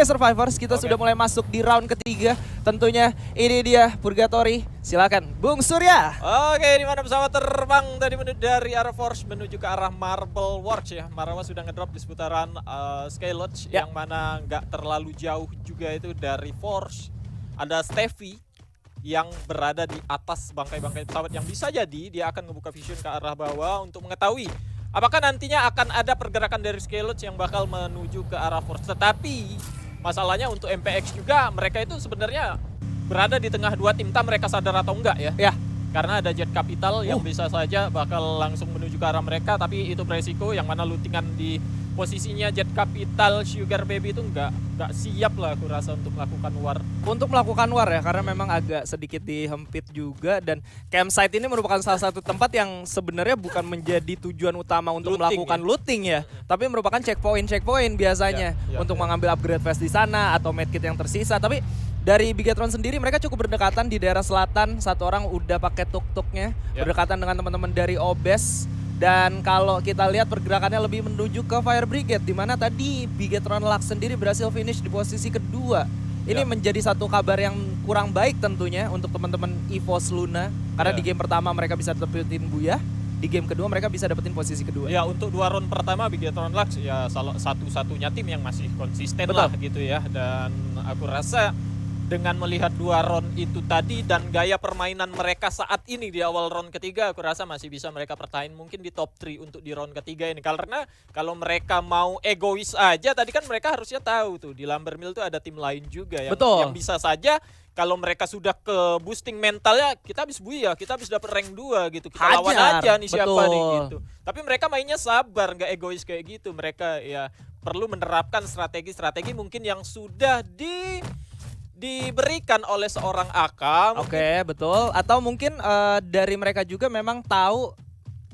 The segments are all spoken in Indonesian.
Survivors, kita sudah mulai masuk di round ketiga. Tentunya ini dia Purgatory. Silakan Bung Surya. Oke, di mana pesawat terbang tadi dari arah Force menuju ke arah Marble Works ya. Marwa sudah ngedrop di seputaran Sky Lodge yang mana nggak terlalu jauh juga itu dari Force. Ada Steffi yang berada di atas bangkai-bangkai pesawat yang bisa jadi dia akan ngebuka vision ke arah bawah untuk mengetahui apakah nantinya akan ada pergerakan dari Sky Lodge yang bakal menuju ke arah Force. Tetapi masalahnya untuk MPX juga mereka itu sebenarnya berada di tengah dua tim, entah mereka sadar atau enggak ya. Ya. Karena ada Jet Capital yang bisa saja bakal langsung menuju ke arah mereka, tapi itu beresiko yang mana lootingan di posisinya Jet Capital, Sugar Baby itu enggak siap lah aku rasa untuk melakukan war. Untuk melakukan war ya, karena memang agak sedikit dihempit juga dan campsite ini merupakan salah satu tempat yang sebenarnya bukan menjadi tujuan utama untuk melakukan looting ya, tapi merupakan checkpoint biasanya untuk mengambil upgrade vest di sana atau medkit yang tersisa. Tapi dari Bigetron sendiri mereka cukup berdekatan di daerah selatan, satu orang udah pakai tuk-tuknya, berdekatan dengan teman-teman dari Obes. Dan kalau kita lihat pergerakannya lebih menuju ke Fire Brigade, di mana tadi Bigetron Lux sendiri berhasil finish di posisi kedua. Ini menjadi satu kabar yang kurang baik tentunya untuk teman-teman EVOS Luna, karena di game pertama mereka bisa dapetin Buyah, di game kedua mereka bisa dapetin posisi kedua. Ya, untuk 2 round pertama Bigetron Lux ya satu-satunya tim yang masih konsisten lah gitu ya. Dan aku rasa dengan melihat 2 round itu tadi dan gaya permainan mereka saat ini di awal round ketiga, aku rasa masih bisa mereka pertahankan mungkin di top 3 untuk di round ketiga ini. Karena kalau mereka mau egois aja, tadi kan mereka harusnya tahu tuh di Lambermill tuh ada tim lain juga yang bisa saja kalau mereka sudah ke boosting mentalnya, kita habis Buya, kita habis dapat rank 2 gitu. Kita lawan aja nih siapa nih gitu. Tapi mereka mainnya sabar, nggak egois kayak gitu. Mereka ya perlu menerapkan strategi-strategi mungkin yang sudah diberikan oleh seorang AK. Oke, betul. Atau mungkin dari mereka juga memang tahu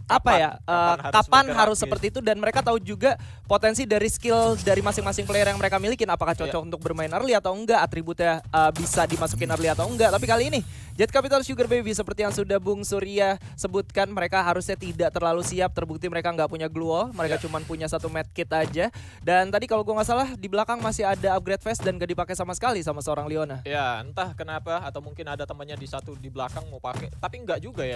kapan harus seperti itu, dan mereka tahu juga potensi dari skill dari masing-masing player yang mereka miliki, apakah cocok untuk bermain early atau enggak, atributnya bisa dimasukin early atau enggak. Tapi kali ini Jet Capital Sugar Baby seperti yang sudah Bung Surya sebutkan, mereka harusnya tidak terlalu siap, terbukti mereka nggak punya glue wall, mereka cuma punya satu medkit aja. Dan tadi kalau gue nggak salah di belakang masih ada upgrade vest dan gak dipakai sama sekali sama seorang Leona. Ya, entah kenapa, atau mungkin ada temannya di belakang mau pakai, tapi enggak juga ya,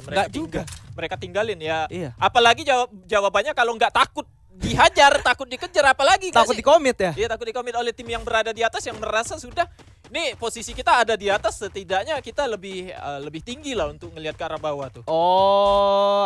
mereka tinggalin ya. Apalagi jawabannya kalau nggak takut dihajar, takut dikejar, apalagi takut dikomit ya? Iya, takut dikomit oleh tim yang berada di atas yang merasa sudah nih posisi kita ada di atas, setidaknya kita lebih tinggi lah untuk ngelihat ke arah bawah tuh.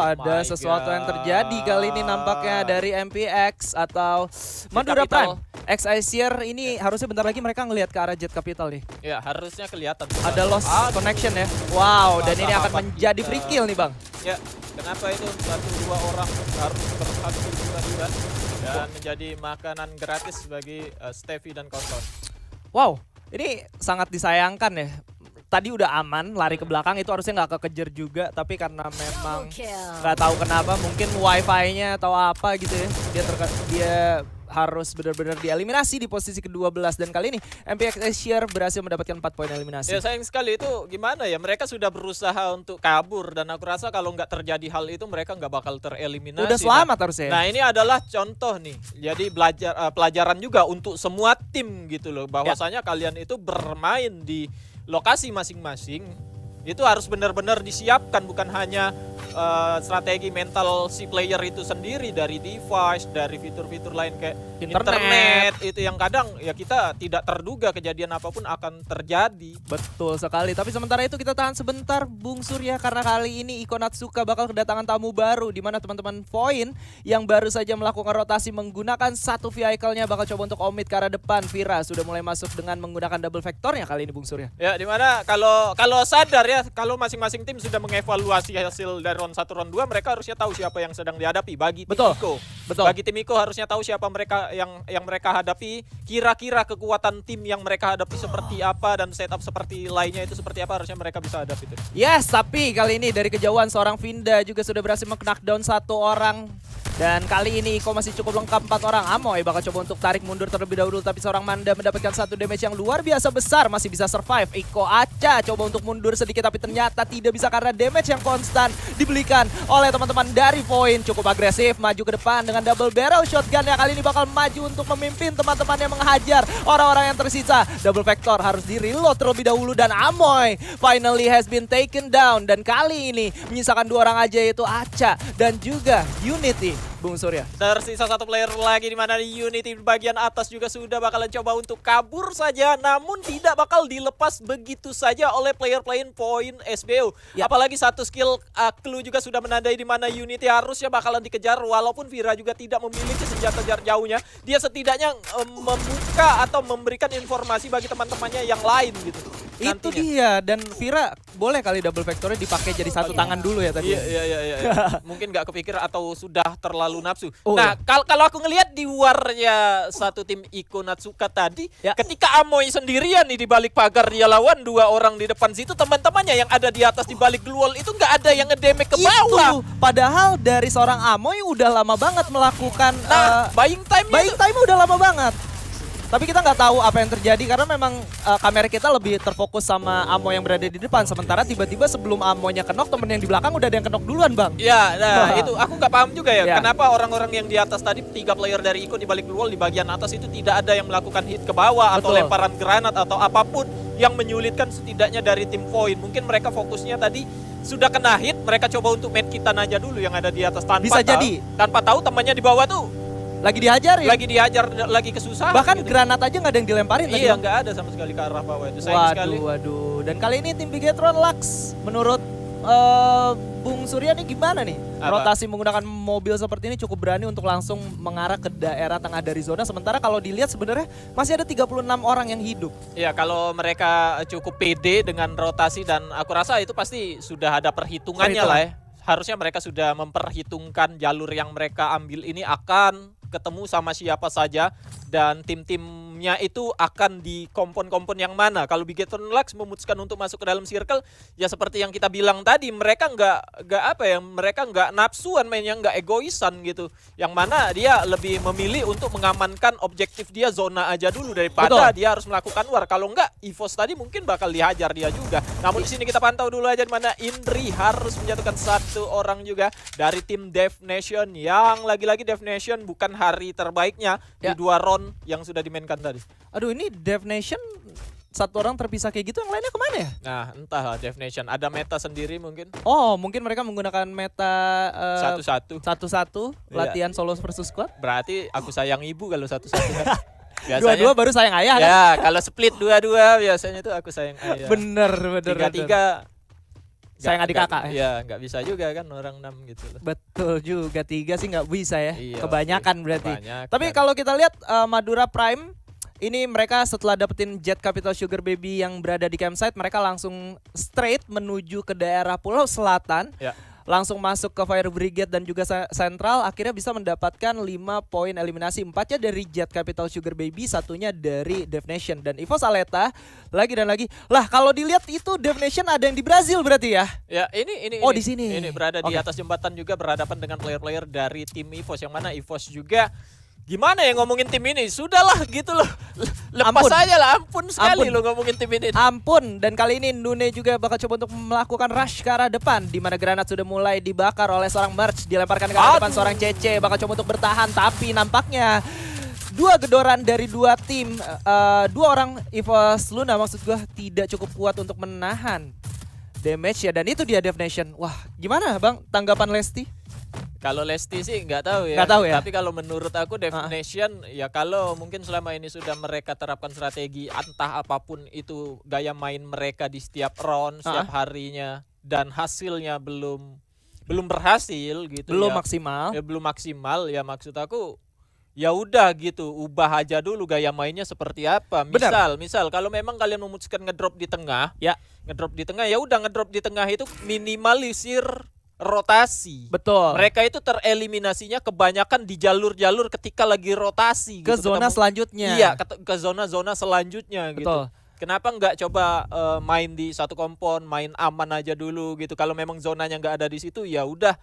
Ada sesuatu yang terjadi kali ini nampaknya dari MPX atau Madura Prime. X-Acier ini harusnya bentar lagi mereka ngelihat ke arah Jet Capital nih. Ya, harusnya kelihatan. Ada lost connection ya. Wow, dan ini akan menjadi free kill nih, Bang. Ya, kenapa itu 1-2 orang harus berhasil tiba-tiba dan menjadi makanan gratis bagi Steffi dan kawan-kawan. Wow, ini sangat disayangkan ya. Tadi udah aman, lari ke belakang itu harusnya nggak kekejar juga, tapi karena memang nggak tahu kenapa, mungkin wifi-nya atau apa gitu ya, dia harus benar-benar dieliminasi di posisi ke-12, dan kali ini MPX Asia berhasil mendapatkan 4 poin eliminasi. Ya, sayang sekali itu, gimana ya, mereka sudah berusaha untuk kabur dan aku rasa kalau nggak terjadi hal itu mereka nggak bakal tereliminasi. Udah selamat harusnya. Nah, ini adalah contoh nih, jadi pelajaran juga untuk semua tim gitu loh, bahwasanya kalian itu bermain di lokasi masing-masing itu harus benar-benar disiapkan, bukan hanya strategi mental si player itu sendiri, dari device, dari fitur-fitur lain kayak internet itu yang kadang ya kita tidak terduga kejadian apapun akan terjadi. Betul sekali. Tapi sementara itu kita tahan sebentar Bung Surya, karena kali ini Iko Natsuka bakal kedatangan tamu baru, di mana teman-teman Void yang baru saja melakukan rotasi menggunakan satu vehicle-nya bakal coba untuk omit ke arah depan. Vira sudah mulai masuk dengan menggunakan double vectornya kali ini Bung Surya. Ya, dimana kalau sadar ya, kalau masing-masing tim sudah mengevaluasi hasil dari round 1 round 2, mereka harusnya tahu siapa yang sedang dihadapi. Bagi tim Iko, bagi tim Iko harusnya tahu siapa mereka yang mereka hadapi, kira-kira kekuatan tim yang mereka hadapi seperti apa, dan setup seperti lainnya itu seperti apa, harusnya mereka bisa hadapi itu. Yes, tapi kali ini dari kejauhan seorang Vinda juga sudah berhasil meng-knockdown satu orang Dan kali ini Iko masih cukup lengkap 4 orang. Amoy bakal coba untuk tarik mundur terlebih dahulu, tapi seorang Manda mendapatkan satu damage yang luar biasa besar, masih bisa survive. Iko Aca coba untuk mundur sedikit tapi ternyata tidak bisa karena damage yang konstan dibelikan oleh teman-teman dari Void. Cukup agresif maju ke depan dengan double barrel shotgun yang kali ini bakal maju untuk memimpin teman-teman yang menghajar orang-orang yang tersisa. Double Vector harus di reload terlebih dahulu dan Amoy finally has been taken down, dan kali ini menyisakan 2 orang aja, yaitu Aca dan juga Unity. Bung Surya. Tersisa 1 player lagi di mana Unity di bagian atas juga sudah bakalan coba untuk kabur saja, namun tidak bakal dilepas begitu saja oleh player-player Point SBO. Ya. Apalagi satu skill clue juga sudah menandai di mana Unity harusnya bakalan dikejar, walaupun Vira juga tidak memiliki senjata jarak jauhnya. Dia setidaknya membuka atau memberikan informasi bagi teman-temannya yang lain gitu. Itu dia, dan Vira boleh kali double vectornya dipakai jadi satu tangan dulu ya tadi. Iya. Mungkin nggak kepikir atau sudah terlalu nafsu. Nah, kalau aku ngelihat di warnya satu tim Iko Natsuka tadi, ketika Amoy sendirian nih di balik pagar, dia lawan 2 orang di depan situ, teman-temannya yang ada di atas di balik wall itu nggak ada yang ngedamage ke bawah. Padahal dari seorang Amoy udah lama banget melakukan buying time udah lama banget. Tapi kita nggak tahu apa yang terjadi karena memang kamera kita lebih terfokus sama Amo yang berada di depan. Sementara tiba-tiba sebelum Amonya kenok, temen yang di belakang udah ada yang kenok duluan, Bang. Ya, nah itu aku nggak paham juga ya. Kenapa orang-orang yang di atas tadi 3 player dari Iko di balik wall di bagian atas itu tidak ada yang melakukan hit ke bawah atau lemparan granat atau apapun yang menyulitkan setidaknya dari tim Void. Mungkin mereka fokusnya tadi sudah kena hit, mereka coba untuk medkitan aja dulu yang ada di atas tanpa tahu temannya di bawah tuh lagi dihajar, lagi kesusahan. Bahkan gitu. Granat aja nggak ada yang dilemparin. Iya, nggak ada sama sekali ke arah bawah itu. Sayang sekali. Waduh. Dan kali ini tim Bigetron Lux menurut Bung Surya nih gimana nih? Rotasi menggunakan mobil seperti ini cukup berani untuk langsung mengarah ke daerah tengah dari zona. Sementara kalau dilihat sebenarnya masih ada 36 orang yang hidup. Iya, kalau mereka cukup pede dengan rotasi, dan aku rasa itu pasti sudah ada perhitungannya lah ya. Harusnya mereka sudah memperhitungkan jalur yang mereka ambil ini akan ketemu sama siapa saja, dan tim-timnya itu akan di kompon-kompon yang mana. Kalau Bigetron Lux memutuskan untuk masuk ke dalam circle, ya seperti yang kita bilang tadi, mereka mereka nggak nafsuan mainnya, nggak egoisan gitu. Yang mana dia lebih memilih untuk mengamankan objektif dia zona aja dulu daripada dia harus melakukan war. Kalau nggak, EVOS tadi mungkin bakal dihajar dia juga. Namun di sini kita pantau dulu aja di mana Indri harus menjatuhkan 1 orang juga dari tim Dev Nation, yang lagi-lagi Dev Nation bukan hari terbaiknya di 2 round yang sudah dimainkan tadi. Aduh, ini Dev Nation 1 orang terpisah kayak gitu, yang lainnya kemana ya? Nah, entahlah Dev Nation ada meta sendiri mungkin. Oh, mungkin mereka menggunakan meta satu-satu latihan solo versus squad. Berarti aku sayang ibu kalau satu-satu kan. Biasanya 2-2 baru sayang ayah kan? Ya, kalau split 2-2 biasanya tuh aku sayang ayah. Bener. 3-3 sayang adik kakak ya. Nggak bisa juga kan orang 6 gitu loh. Betul juga, 3 sih nggak bisa ya. Iya, kebanyakan berarti. Tapi kalau kita lihat Madura Prime ini, mereka setelah dapetin Jet Capital Sugar Baby yang berada di campsite, mereka langsung straight menuju ke daerah Pulau Selatan. Langsung masuk ke Fire Brigade dan juga Central, akhirnya bisa mendapatkan 5 poin eliminasi, 4-nya dari Jet Capital Sugar Baby, 1-nya dari Dev Nation. Dan EVOS Aleta lagi dan lagi. Lah, kalau dilihat itu Dev Nation ada yang di Brazil berarti ya? Ya, ini di sini. Ini berada di atas jembatan juga, berhadapan dengan player-player dari tim EVOS, yang mana EVOS juga gimana ya ngomongin tim ini? Sudahlah gitu loh. Lepas aja lah, ampun sekali lo ngomongin tim ini. Ampun, dan kali ini Nune juga bakal coba untuk melakukan rush ke arah depan, di mana granat sudah mulai dibakar oleh seorang Merch, dilemparkan ke arah depan seorang CC, bakal coba untuk bertahan, tapi nampaknya 2 gedoran dari 2 tim, 2 orang EVOS Luna maksud gua tidak cukup kuat untuk menahan damage ya, dan itu dia Dev Nation. Wah, gimana Bang tanggapan Lesti? Kalau Lesti sih nggak tahu ya. Tapi kalau menurut aku Dev Nation ya, kalau mungkin selama ini sudah mereka terapkan strategi entah apapun itu gaya main mereka di setiap round, setiap harinya, dan hasilnya belum berhasil gitu. Belum maksimal. Ya belum maksimal ya, maksud aku ya udah gitu, ubah aja dulu gaya mainnya seperti apa. Misal kalau memang kalian memutuskan ngedrop di tengah, ya udah ngedrop di tengah itu minimalisir rotasi. Betul. Mereka itu tereliminasinya kebanyakan di jalur-jalur ketika lagi rotasi ke gitu, zona selanjutnya. Iya, ke zona-zona selanjutnya. Betul. Gitu. Kenapa nggak coba main di satu kompon, main aman aja dulu gitu. Kalau memang zonanya nggak ada di situ, ya udah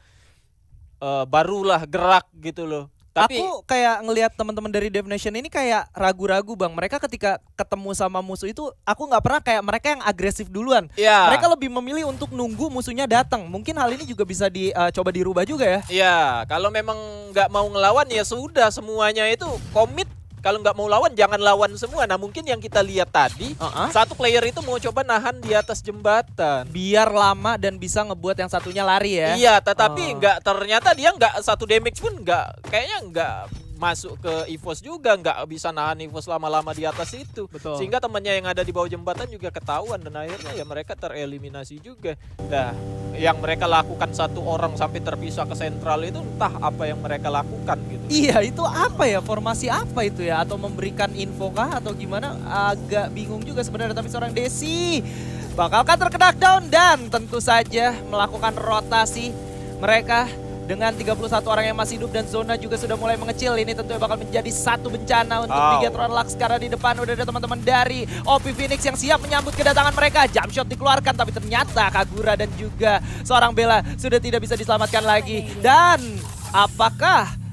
barulah gerak gitu loh. Tapi aku kayak ngelihat teman-teman dari Dev Nation ini kayak ragu-ragu bang. Mereka ketika ketemu sama musuh itu, aku nggak pernah kayak mereka yang agresif duluan. ya, Mereka lebih memilih untuk nunggu musuhnya datang. Mungkin hal ini juga bisa dicoba dirubah juga ya. ya kalau memang nggak mau ngelawan ya sudah semuanya itu komit. Kalau nggak mau lawan jangan lawan semua. Nah mungkin yang kita lihat tadi satu player itu mau coba nahan di atas jembatan. Biar lama dan bisa ngebuat yang satunya lari ya. Iya, tetapi nggak, ternyata dia nggak satu damage pun nggak, kayaknya nggak masuk ke EVOS juga, nggak bisa nahan EVOS lama-lama di atas itu. Betul. Sehingga temannya yang ada di bawah jembatan juga ketahuan dan akhirnya ya mereka tereliminasi juga. Nah, yang mereka lakukan satu orang sampai terpisah ke sentral itu entah apa yang mereka lakukan gitu. Iya, itu apa ya? Formasi apa itu ya? Atau memberikan info kah atau gimana? Agak bingung juga sebenarnya. Tapi seorang Desi bakalkan terkena down dan tentu saja melakukan rotasi mereka dengan 31 orang yang masih hidup dan zona juga sudah mulai mengecil. Ini tentunya bakal menjadi satu bencana untuk Bigetron Lux karena di depan udah ada teman-teman dari OP Phoenix yang siap menyambut kedatangan mereka. Jump shot dikeluarkan tapi ternyata Kagura dan juga seorang Bella sudah tidak bisa diselamatkan lagi. Dan apakah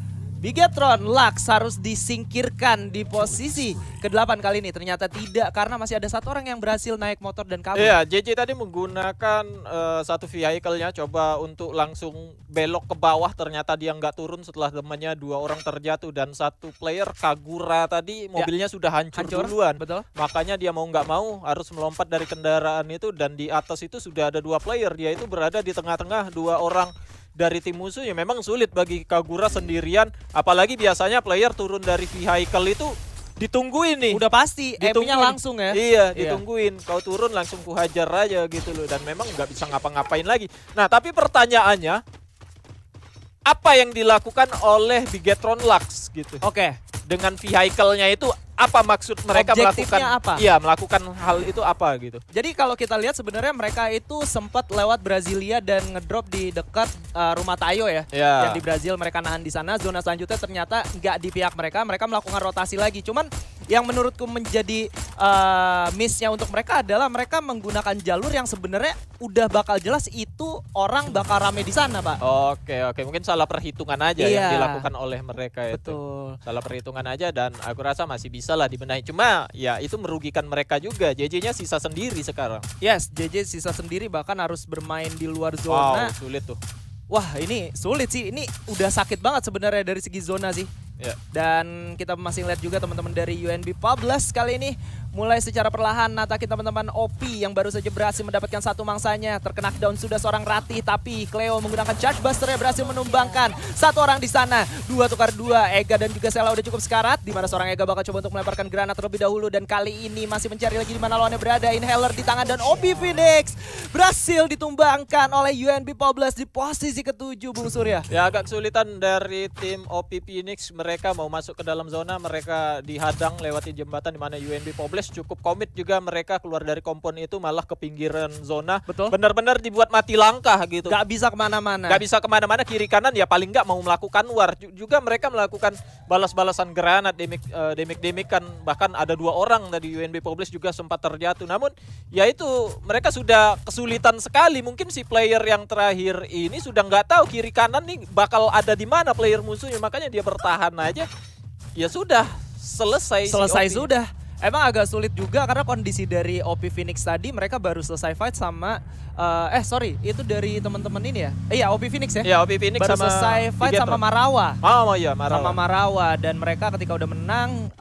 Bigetron Lux harus disingkirkan di posisi ke-8 kali ini? Ternyata tidak, karena masih ada satu orang yang berhasil naik motor dan kabur. Iya, JJ tadi menggunakan satu vehicle-nya coba untuk langsung belok ke bawah, ternyata dia nggak turun setelah temannya dua orang terjatuh dan satu player Kagura tadi mobilnya sudah hancur duluan. Betul. Makanya dia mau nggak mau harus melompat dari kendaraan itu dan di atas itu sudah ada dua player, dia itu berada di tengah-tengah dua orang dari tim musuh. Ya memang sulit bagi Kagura sendirian, apalagi biasanya player turun dari vehicle itu ditungguin nih. Udah pasti, aimnya langsung ya. Iya, ditungguin. Kau turun langsung kuhajar aja gitu loh. Dan memang nggak bisa ngapa-ngapain lagi. Nah, tapi pertanyaannya, apa yang dilakukan oleh Bigetron Lux gitu? Oke. Dengan vehicle-nya itu apa maksud mereka Objektifnya melakukan? apa? Iya, melakukan hal itu apa gitu? Jadi kalau kita lihat sebenarnya mereka itu sempat lewat Brasilia dan ngedrop di dekat rumah Tayo ya. Ya. Yang di Brazil mereka nahan di sana. Zona selanjutnya ternyata nggak di pihak mereka. Mereka melakukan rotasi lagi. Cuman yang menurutku menjadi miss-nya untuk mereka adalah mereka menggunakan jalur yang sebenarnya udah bakal jelas itu orang bakal rame di sana, Pak. Oke. Mungkin salah perhitungan aja yang dilakukan oleh mereka itu. Betul. Salah perhitungan aja dan aku rasa masih bisa lah dibenahi. Cuma ya itu merugikan mereka juga. JJ-nya sisa sendiri sekarang. Yes, JJ sisa sendiri bahkan harus bermain di luar zona. Wow, sulit tuh. Wah, ini sulit sih. Ini udah sakit banget sebenarnya dari segi zona sih. Ya. Dan kita masih lihat juga teman-teman dari UNB Publish kali ini mulai secara perlahan natakin teman-teman OP yang baru saja berhasil mendapatkan satu mangsanya. Terkena down sudah seorang Ratih, tapi Cleo menggunakan Charge Buster yang berhasil menumbangkan satu orang di sana. 2 tukar 2, Ega dan juga Sela udah cukup sekarat, di mana seorang Ega bakal coba untuk melemparkan granat terlebih dahulu dan kali ini masih mencari lagi di mana lawannya berada. Inhaler di tangan dan OP Phoenix berhasil ditumbangkan oleh UNB Publish di posisi ke-7, Bung Surya. Ya agak kesulitan dari tim OP Phoenix, mereka mau masuk ke dalam zona, mereka dihadang lewati jembatan di mana UNB Publish cukup komit juga, mereka keluar dari kompon itu malah ke pinggiran zona. Betul. Benar-benar dibuat mati langkah gitu. Gak bisa kemana-mana. Gak bisa kemana-mana, kiri kanan ya paling nggak mau melakukan war. Juga mereka melakukan balas-balasan granat, demik-demikan, bahkan ada 2 orang dari UNB Publish juga sempat terjatuh. Namun ya itu mereka sudah kesulitan sekali. Mungkin si player yang terakhir ini sudah nggak tahu kiri kanan nih bakal ada di mana player musuhnya, makanya dia bertahan aja. Ya sudah, selesai si OP. Sudah. Emang agak sulit juga karena kondisi dari OP Phoenix tadi mereka baru selesai fight sama itu dari teman-teman ini ya. Iya, OP Phoenix ya. Iya, OP Phoenix baru sama selesai fight Bigetron. sama Marawa. Oh iya, Marawa. Sama Marawa dan mereka ketika udah menang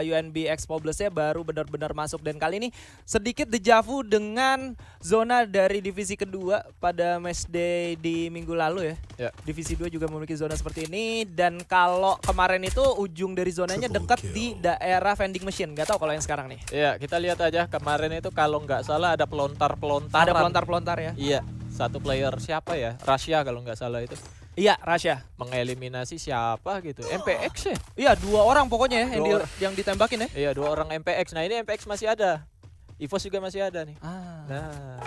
UNB X Publish-nya baru benar-benar masuk dan kali ini sedikit dejavu dengan zona dari divisi kedua pada match day di minggu lalu ya. Ya. Divisi 2 juga memiliki zona seperti ini dan kalau kemarin itu ujung dari zonanya dekat di daerah vending machine. Gak tahu kalau yang sekarang nih. Iya, kita lihat aja kemarin itu kalau nggak salah ada pelontar-pelontaran. Ada pelontar-pelontar ya. Iya, satu player siapa ya? Rasya kalau nggak salah itu. Iya, Rasya. Mengeliminasi siapa gitu. MPX ya? Iya, 2 orang pokoknya ya yang ditembakin ya. Iya, 2 orang MPX. Nah, ini MPX masih ada. EVOS juga masih ada nih. Nah,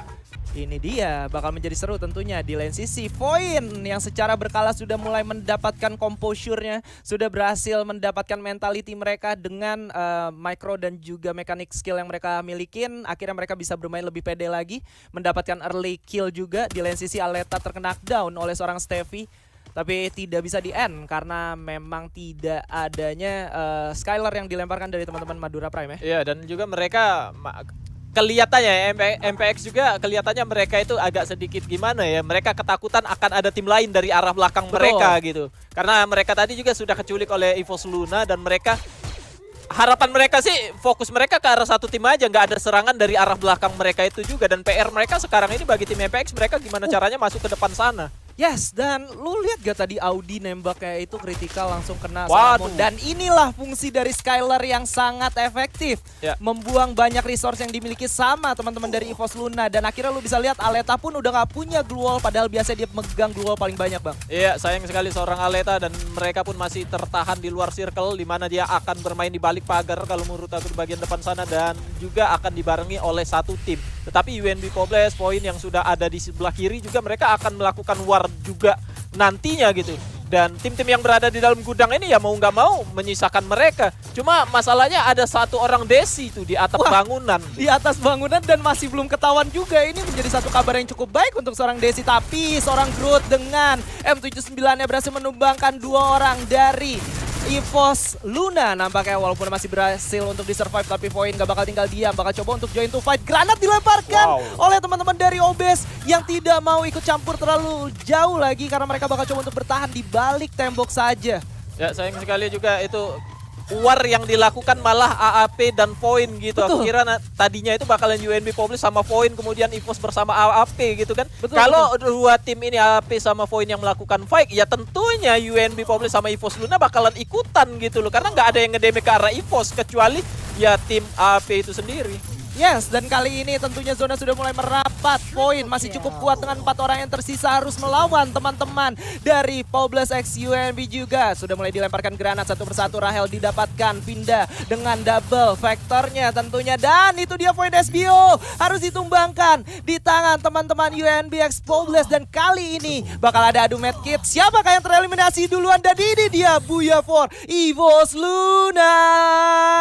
ini dia bakal menjadi seru tentunya di lain sisi. Voin yang secara berkala sudah mulai mendapatkan composure-nya, sudah berhasil mendapatkan mentality mereka dengan micro dan juga mekanik skill yang mereka milikin. Akhirnya mereka bisa bermain lebih pede lagi, mendapatkan early kill juga. Di lain sisi Aleta terkena down oleh seorang Steffi. tapi tidak bisa di-end karena memang tidak adanya Skylar yang dilemparkan dari teman-teman Madura Prime ya. Iya, dan juga mereka kelihatannya MPX juga kelihatannya mereka itu agak sedikit gimana ya, mereka ketakutan akan ada tim lain dari arah belakang mereka gitu. Karena mereka tadi juga sudah keculik oleh EVOS Luna dan mereka harapan mereka sih fokus mereka ke arah satu tim aja, nggak ada serangan dari arah belakang mereka itu juga. Dan PR mereka sekarang ini bagi tim MPX, mereka gimana caranya masuk ke depan sana. Yes, dan lu lihat gak tadi Audi nembaknya itu kritikal langsung kena Waduh. Salamon. Dan inilah fungsi dari Skylar yang sangat efektif. Ya. Membuang banyak resource yang dimiliki sama teman-teman dari EVOS Luna. Dan akhirnya lu bisa lihat Aleta pun udah gak punya glue wall, padahal biasanya dia megang glue wall paling banyak, Bang. Iya, sayang sekali seorang Aleta, dan mereka pun masih tertahan di luar circle di mana dia akan bermain di balik pagar kalau menurut aku di bagian depan sana, dan juga akan dibarengi oleh satu tim. Tetapi UNB Pobles poin yang sudah ada di sebelah kiri juga mereka akan melakukan war juga nantinya gitu. Dan tim-tim yang berada di dalam gudang ini ya mau nggak mau menyisakan mereka. Cuma masalahnya ada satu orang Desi tuh di atap bangunan. Di atas bangunan dan masih belum ketahuan juga. Ini menjadi satu kabar yang cukup baik untuk seorang Desi. Tapi seorang Groot dengan M79-nya berhasil menumbangkan 2 orang dari EVOS Luna nampaknya, walaupun masih berhasil untuk di-survive, tapi Void gak bakal tinggal diam, bakal coba untuk join to fight. Granat dilemparkan oleh teman-teman dari OBES yang tidak mau ikut campur terlalu jauh lagi karena mereka bakal coba untuk bertahan di balik tembok saja. Ya, sayang sekali juga itu war yang dilakukan malah AAP dan Void gitu. Betul. Aku kira tadinya itu bakalan UNB Publish sama Void kemudian EVOS bersama AAP gitu kan. Betul, Kalau dua tim ini AAP sama Void yang melakukan fight, ya tentunya UNB Publish sama EVOS Luna bakalan ikutan gitu loh. Karena nggak ada yang ngedeme ke arah EVOS kecuali ya tim AAP itu sendiri. Yes, dan kali ini tentunya zona sudah mulai merapat. Poin masih cukup kuat dengan 4 orang yang tersisa harus melawan teman-teman dari Pobles X UNB juga. Sudah mulai dilemparkan granat satu persatu. Rahel didapatkan, pindah dengan double vektornya tentunya. Dan itu dia poin SBO. Harus ditumbangkan di tangan teman-teman UNB X Pobles. Dan kali ini bakal ada adu medkit. Siapakah yang tereliminasi duluan? Dan ini dia Buya for EVOS Luna.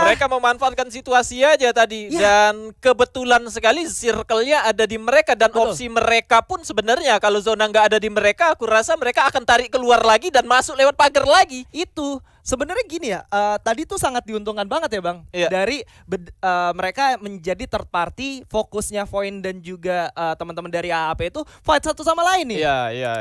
Mereka memanfaatkan situasi aja tadi. Dan kebetulan sekali circle-nya ada di mereka dan opsi mereka pun sebenarnya kalau zona nggak ada di mereka, aku rasa mereka akan tarik keluar lagi dan masuk lewat pagar lagi. Itu sebenarnya gini ya, tadi tuh sangat diuntungkan banget ya Bang. Iya. Dari mereka menjadi third party, fokusnya Void dan juga teman-teman dari AAP itu fight satu sama lain nih. Iya, iya.